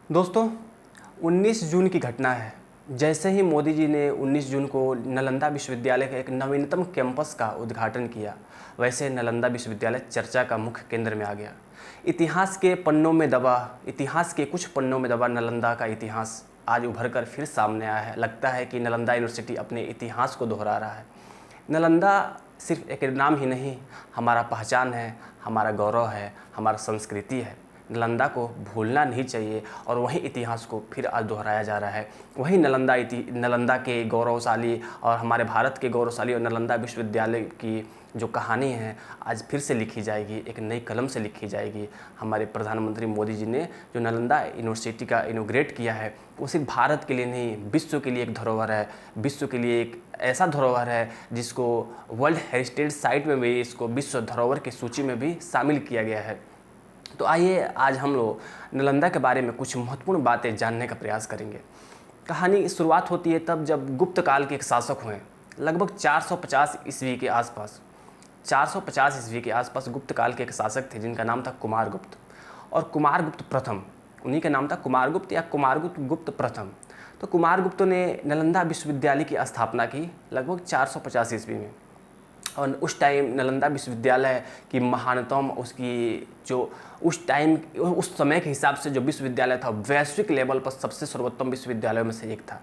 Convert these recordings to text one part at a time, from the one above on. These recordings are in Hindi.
दोस्तों, 19 जून की घटना है। जैसे ही मोदी जी ने 19 जून को नालंदा विश्वविद्यालय के एक नवीनतम कैंपस का उद्घाटन किया, वैसे नालंदा विश्वविद्यालय चर्चा का मुख्य केंद्र में आ गया। इतिहास के कुछ पन्नों में दबा नालंदा का इतिहास आज उभर कर फिर सामने आया है। लगता है कि नालंदा यूनिवर्सिटी अपने इतिहास को दोहरा रहा है। नालंदा सिर्फ एक नाम ही नहीं, हमारा पहचान है, हमारा गौरव है, हमारा संस्कृति है। नालंदा को भूलना नहीं चाहिए और वही इतिहास को फिर आज दोहराया जा रहा है। वही नालंदा के गौरवशाली और हमारे भारत के गौरवशाली और नालंदा विश्वविद्यालय की जो कहानी है आज फिर से लिखी जाएगी, एक नई कलम से लिखी जाएगी। हमारे प्रधानमंत्री मोदी जी ने जो नालंदा यूनिवर्सिटी का इनोग्रेट किया है, वो सिर्फ भारत के लिए नहीं, विश्व के लिए एक धरोहर है। विश्व के लिए एक ऐसा धरोहर है जिसको वर्ल्ड हेरिटेज साइट में भी, इसको विश्व धरोहर की सूची में भी शामिल किया गया है। तो आइए आज हम लोग नालंदा के बारे में कुछ महत्वपूर्ण बातें जानने का प्रयास करेंगे। कहानी की शुरुआत होती है तब जब गुप्त काल के एक शासक हुए, लगभग 450 ईस्वी के आसपास। 450 ईस्वी के आसपास गुप्त काल के एक शासक थे जिनका नाम था कुमारगुप्त, और कुमारगुप्त प्रथम, उन्हीं का नाम था कुमारगुप्त या कुमारगुप्त प्रथम। तो कुमारगुप्त ने नालंदा विश्वविद्यालय की स्थापना की लगभग 450 ईस्वी में। और उस टाइम नालंदा विश्वविद्यालय की महानतम, उसकी जो उस टाइम उस समय के हिसाब से जो विश्वविद्यालय था, वैश्विक लेवल पर सबसे सर्वोत्तम विश्वविद्यालयों में से एक था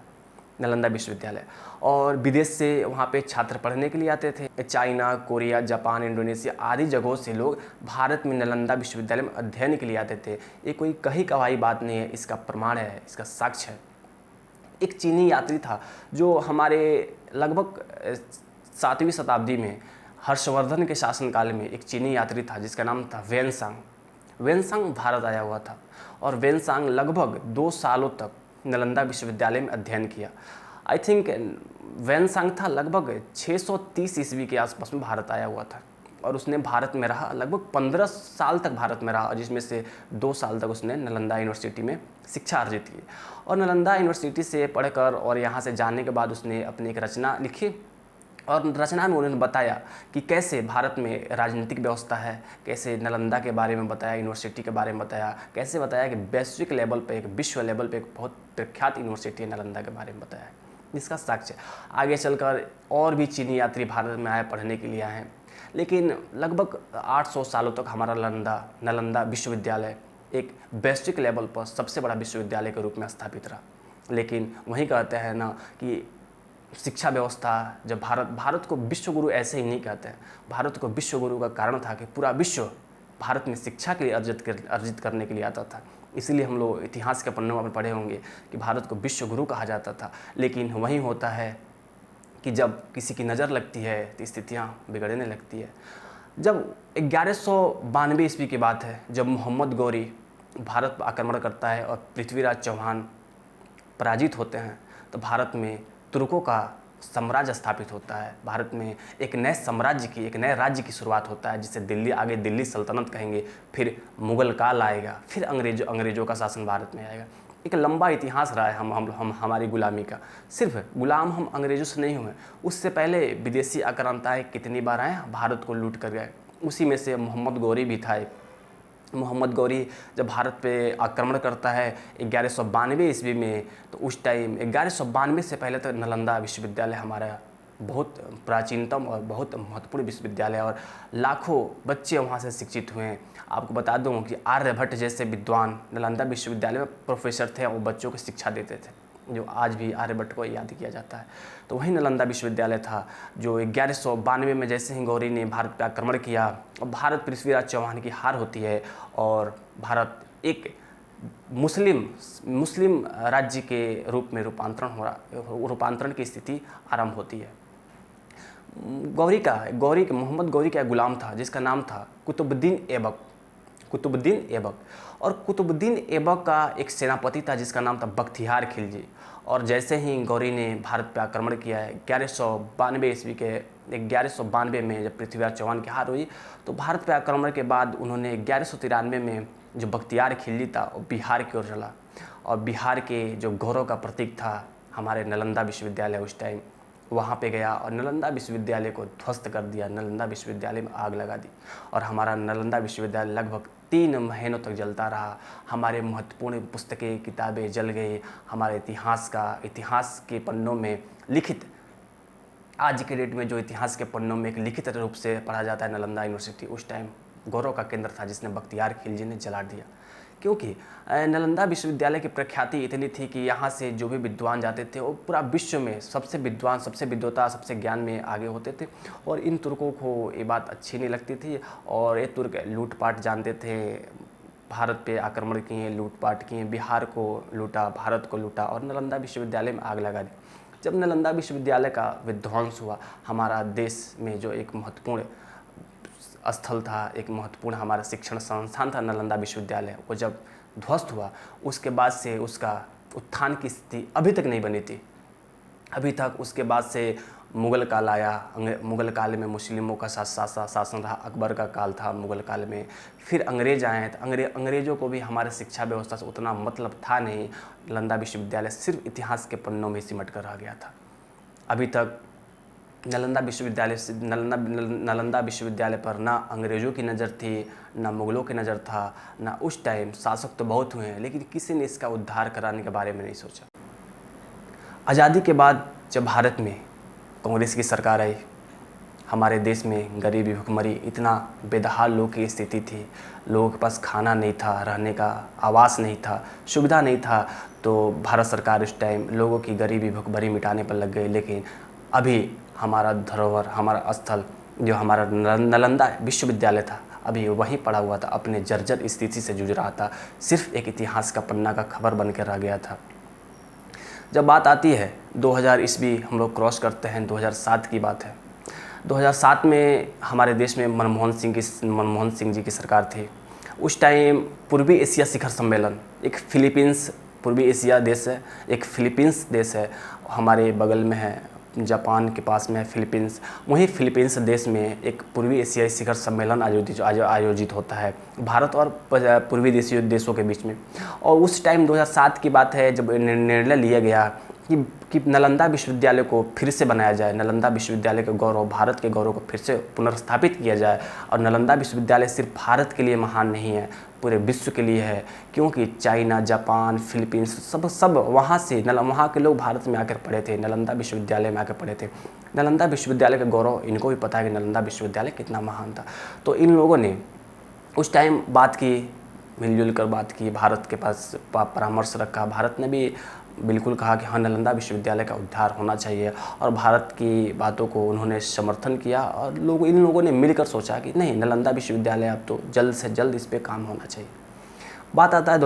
नालंदा विश्वविद्यालय। और विदेश से वहाँ पे छात्र पढ़ने के लिए आते थे। चाइना, कोरिया, जापान, इंडोनेशिया आदि जगहों से लोग भारत में नालंदा विश्वविद्यालय में अध्ययन के लिए आते थे। ये कोई कही कवाई बात नहीं है, इसका प्रमाण है, इसका साक्ष्य है। एक चीनी यात्री था जो हमारे लगभग 7वीं शताब्दी में हर्षवर्धन के शासनकाल में एक चीनी यात्री था जिसका नाम था वेनसांग। वेनसांग भारत आया हुआ था और वेनसांग लगभग 2 सालों तक नालंदा विश्वविद्यालय में अध्ययन किया। आई थिंक वेनसांग था लगभग 630 ईस्वी के आसपास में भारत आया हुआ था और उसने भारत में रहा, लगभग 15 साल तक भारत में रहा, जिसमें से 2 साल तक उसने नालंदा यूनिवर्सिटी में शिक्षा अर्जित की। और नालंदा यूनिवर्सिटी से पढ़कर और यहाँ से जाने के बाद उसने अपनी एक रचना लिखी और रचना में उन्होंने बताया कि कैसे भारत में राजनीतिक व्यवस्था है, कैसे नालंदा के बारे में बताया, यूनिवर्सिटी के बारे में बताया, कैसे बताया कि वैश्विक लेवल पे, एक विश्व लेवल पे एक बहुत प्रख्यात यूनिवर्सिटी है नालंदा के बारे में बताया, जिसका साक्ष्य आगे चलकर और भी चीनी यात्री भारत में आए, पढ़ने के लिए आए हैं। लेकिन लगभग 800 सालों तक हमारा नालंदा विश्वविद्यालय एक वैश्विक लेवल पर सबसे बड़ा विश्वविद्यालय के रूप में स्थापित रहा। लेकिन वही कहते हैं ना कि शिक्षा व्यवस्था, जब भारत को विश्व गुरु ऐसे ही नहीं कहते हैं। भारत को विश्व गुरु का कारण था कि पूरा विश्व भारत में शिक्षा के लिए अर्जित करने के लिए आता था। इसीलिए हम लोग इतिहास के पन्नों में पढ़े होंगे कि भारत को विश्व गुरु कहा जाता था। लेकिन वही होता है कि जब किसी की नज़र लगती है तो स्थितियाँ बिगड़ने लगती है। जब 1192 ईस्वी की बात है, जब मोहम्मद गौरी भारत पर आक्रमण करता है और पृथ्वीराज चौहान पराजित होते हैं, तो भारत में तुर्कों का साम्राज्य स्थापित होता है। भारत में एक नए साम्राज्य की, एक नए राज्य की शुरुआत होता है, जिसे आगे दिल्ली सल्तनत कहेंगे। फिर मुगल काल आएगा, फिर अंग्रेजों का शासन भारत में आएगा। एक लंबा इतिहास रहा है हम हमारी गुलामी का। सिर्फ गुलाम हम अंग्रेजों से नहीं हुए, उससे पहले विदेशी आक्रांताएँ कितनी बार आए, भारत को लूट कर गए। उसी में से मोहम्मद गौरी भी था। मोहम्मद गौरी जब भारत पे आक्रमण करता है 1192 ईस्वी में, तो उस टाइम 1192 से पहले तक नालंदा विश्वविद्यालय हमारा बहुत प्राचीनतम और बहुत महत्वपूर्ण विश्वविद्यालय, और लाखों बच्चे वहाँ से शिक्षित हुए हैं। आपको बता दूँ कि आर्यभट्ट जैसे विद्वान नालंदा विश्वविद्यालय में प्रोफेसर थे, वो बच्चों को शिक्षा देते थे, जो आज भी आर्यभट्ट को याद किया जाता है। तो वही नालंदा विश्वविद्यालय था जो 1192 में जैसे ही गौरी ने भारत पर आक्रमण किया और भारत पृथ्वीराज चौहान की हार होती है और भारत एक मुस्लिम राज्य के रूप में रूपांतरण की स्थिति आरंभ होती है। मोहम्मद गौरी का गुलाम था जिसका नाम था कुतुबुद्दीन ऐबक। और कुतुबुद्दीन ऐबक का एक सेनापति था जिसका नाम था बख्तियार खिलजी। और जैसे ही गौरी ने भारत पर आक्रमण किया है 1192 में जब पृथ्वीराज चौहान की हार हुई, तो भारत पर आक्रमण के बाद उन्होंने 1193 में जो बख्तियार खिलजी था वो बिहार की ओर चला, और बिहार के जो गौरव का प्रतीक था हमारे नालंदा विश्वविद्यालय उस टाइम वहाँ पे गया और नालंदा विश्वविद्यालय को ध्वस्त कर दिया। नालंदा विश्वविद्यालय में आग लगा दी और हमारा नालंदा विश्वविद्यालय लगभग 3 महीनों तक जलता रहा। हमारे महत्वपूर्ण पुस्तकें किताबें जल गई। हमारे इतिहास के पन्नों में लिखित, आज के डेट में जो इतिहास के पन्नों में एक लिखित रूप से पढ़ा जाता है नालंदा यूनिवर्सिटी, उस टाइम गौरव का केंद्र था जिसने बख्तियार खिलजी ने जला दिया। क्योंकि नालंदा विश्वविद्यालय की प्रख्याति इतनी थी कि यहाँ से जो भी विद्वान जाते थे वो पूरा विश्व में सबसे विद्वान, सबसे विद्वता, सबसे ज्ञान में आगे होते थे। और इन तुर्कों को ये बात अच्छी नहीं लगती थी और ये तुर्क लूटपाट जानते थे। भारत पे आक्रमण किए, लूटपाट किए, बिहार को लूटा, भारत को लूटा और नालंदा विश्वविद्यालय में आग लगा दी। जब नालंदा विश्वविद्यालय का विध्वंस हुआ, हमारा देश में जो एक महत्वपूर्ण स्थल था, एक महत्वपूर्ण हमारा शिक्षण संस्थान था नालंदा विश्वविद्यालय, वो जब ध्वस्त हुआ उसके बाद से उसका उत्थान की स्थिति अभी तक नहीं बनी थी। अभी तक उसके बाद से मुग़ल काल आया। मुग़ल काल में मुस्लिमों का शासन रहा, अकबर का काल था मुग़ल काल में। फिर अंग्रेज आए तो अंग्रेज़ों को भी हमारे शिक्षा व्यवस्था से उतना मतलब था नहीं। नालंदा विश्वविद्यालय सिर्फ इतिहास के पन्नों में सिमट कर रह गया था। अभी तक नालंदा विश्वविद्यालय पर ना अंग्रेज़ों की नज़र थी, ना मुग़लों की नज़र था, ना उस टाइम शासक तो बहुत हुए हैं लेकिन किसी ने इसका उद्धार कराने के बारे में नहीं सोचा। आज़ादी के बाद जब भारत में कांग्रेस की सरकार आई, हमारे देश में गरीबी, भुखमरी, इतना बेदहाल लोगों की स्थिति थी। लोगों के पास खाना नहीं था, रहने का आवास नहीं था, सुविधा नहीं था। तो भारत सरकार उस टाइम लोगों की गरीबी, भुखमरी मिटाने पर लग गई। लेकिन अभी हमारा धरोहर, हमारा स्थल जो हमारा नालंदा विश्वविद्यालय था, अभी वहीं पड़ा हुआ था, अपने जर्जर स्थिति से जूझ रहा था। सिर्फ एक इतिहास का पन्ना का खबर बन के रह गया था। जब बात आती है 2000 ईस्वी, हम लोग क्रॉस करते हैं, 2007 की बात है। 2007 में हमारे देश में मनमोहन सिंह जी की सरकार थी। उस टाइम पूर्वी एशिया शिखर सम्मेलन, एक फिलीपींस, पूर्वी एशिया देश है, एक फिलीपींस देश है, हमारे बगल में है, जापान के पास में है फिलीपींस। वहीं फिलीपींस देश में एक पूर्वी एशियाई शिखर सम्मेलन आयोजित होता है भारत और पूर्वी देशों के बीच में। और उस टाइम 2007 की बात है जब निर्णय लिया गया कि नालंदा विश्वविद्यालय को फिर से बनाया जाए, नालंदा विश्वविद्यालय के गौरव, भारत के गौरव को फिर से पुनर्स्थापित किया जाए। और नालंदा विश्वविद्यालय सिर्फ भारत के लिए महान नहीं है, पूरे विश्व के लिए है। क्योंकि चाइना, जापान, फिलीपींस सब वहाँ से वहाँ के लोग भारत में आकर पढ़े थे, नालंदा विश्वविद्यालय में आकर पढ़े थे। नालंदा विश्वविद्यालय का गौरव इनको भी पता है कि नालंदा विश्वविद्यालय कितना महान था। तो इन लोगों ने उस टाइम बात की, मिलजुल कर बात की, भारत के पास परामर्श रखा। भारत ने भी बिल्कुल कहा कि हाँ, नालंदा विश्वविद्यालय का उद्धार होना चाहिए और भारत की बातों को उन्होंने समर्थन किया। और इन लोगों ने मिलकर सोचा कि नहीं, नालंदा विश्वविद्यालय अब तो जल्द से जल्द इस पर काम होना चाहिए। बात आता है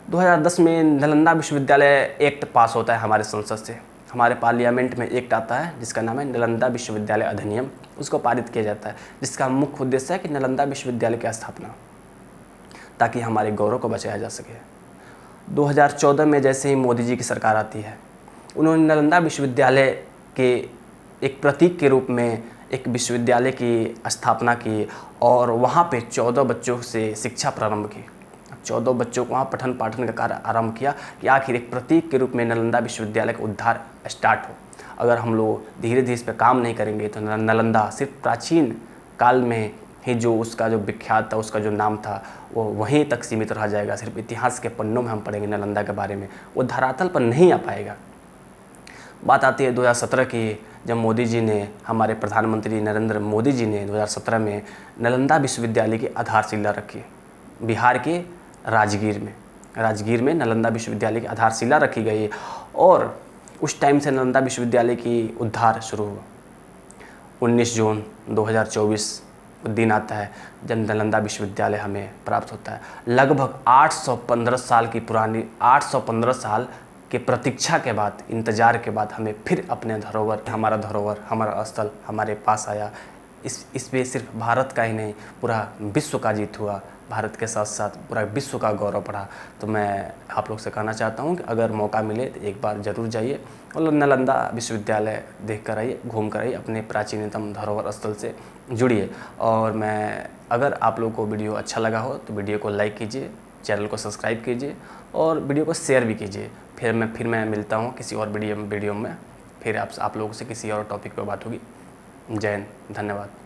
2010 में नालंदा विश्वविद्यालय एक्ट पास होता है हमारे संसद से। हमारे पार्लियामेंट में एक्ट आता है जिसका नाम है नालंदा विश्वविद्यालय अधिनियम। उसको पारित किया जाता है जिसका मुख्य उद्देश्य है कि नालंदा विश्वविद्यालय की स्थापना, ताकि हमारे गौरव को बचाया जा सके। 2014 में जैसे ही मोदी जी की सरकार आती है, उन्होंने नालंदा विश्वविद्यालय के एक प्रतीक के रूप में एक विश्वविद्यालय की स्थापना की और वहाँ पे 14 बच्चों से शिक्षा प्रारंभ की। 14 बच्चों को वहाँ पठन पाठन का कार्य आरंभ किया कि आखिर एक प्रतीक के रूप में नालंदा विश्वविद्यालय का उद्धार स्टार्ट हो। अगर हम लोग धीरे धीरे इस पर काम नहीं करेंगे तो नालंदा सिर्फ प्राचीन काल में ही जो उसका जो विख्यात था, उसका जो नाम था, वो वहीं तक सीमित रह जाएगा। सिर्फ इतिहास के पन्नों में हम पढ़ेंगे नालंदा के बारे में, वो धरातल पर नहीं आ पाएगा। बात आती है 2017 की, जब मोदी जी ने, हमारे प्रधानमंत्री नरेंद्र मोदी जी ने 2017 में नालंदा विश्वविद्यालय की आधारशिला रखी। बिहार के राजगीर में नालंदा विश्वविद्यालय की आधारशिला रखी गई और उस टाइम से नालंदा विश्वविद्यालय की उद्धार शुरू हुआ। 19 जून 2024 दिन आता है जब नालंदा विश्वविद्यालय हमें प्राप्त होता है। लगभग 815 साल की पुरानी, 815 साल के प्रतीक्षा के बाद, इंतज़ार के बाद हमें फिर अपने धरोहर, हमारा स्थल हमारे पास आया। इस पे सिर्फ भारत का ही नहीं, पूरा विश्व का जीत हुआ। भारत के साथ साथ पूरा विश्व का गौरव बढ़ा। तो मैं आप लोग से कहना चाहता हूँ कि अगर मौका मिले तो एक बार ज़रूर जाइए और नालंदा विश्वविद्यालय देख कर आइए, घूम कर आइए, अपने प्राचीनतम धरोहर स्थल से जुड़िए। और मैं, अगर आप लोगों को वीडियो अच्छा लगा हो तो वीडियो को लाइक कीजिए, चैनल को सब्सक्राइब कीजिए और वीडियो को शेयर भी कीजिए। फिर मैं मिलता हूँ किसी और वीडियो में। फिर आप लोगों से किसी और टॉपिक पर बात होगी। जय हिंद, धन्यवाद।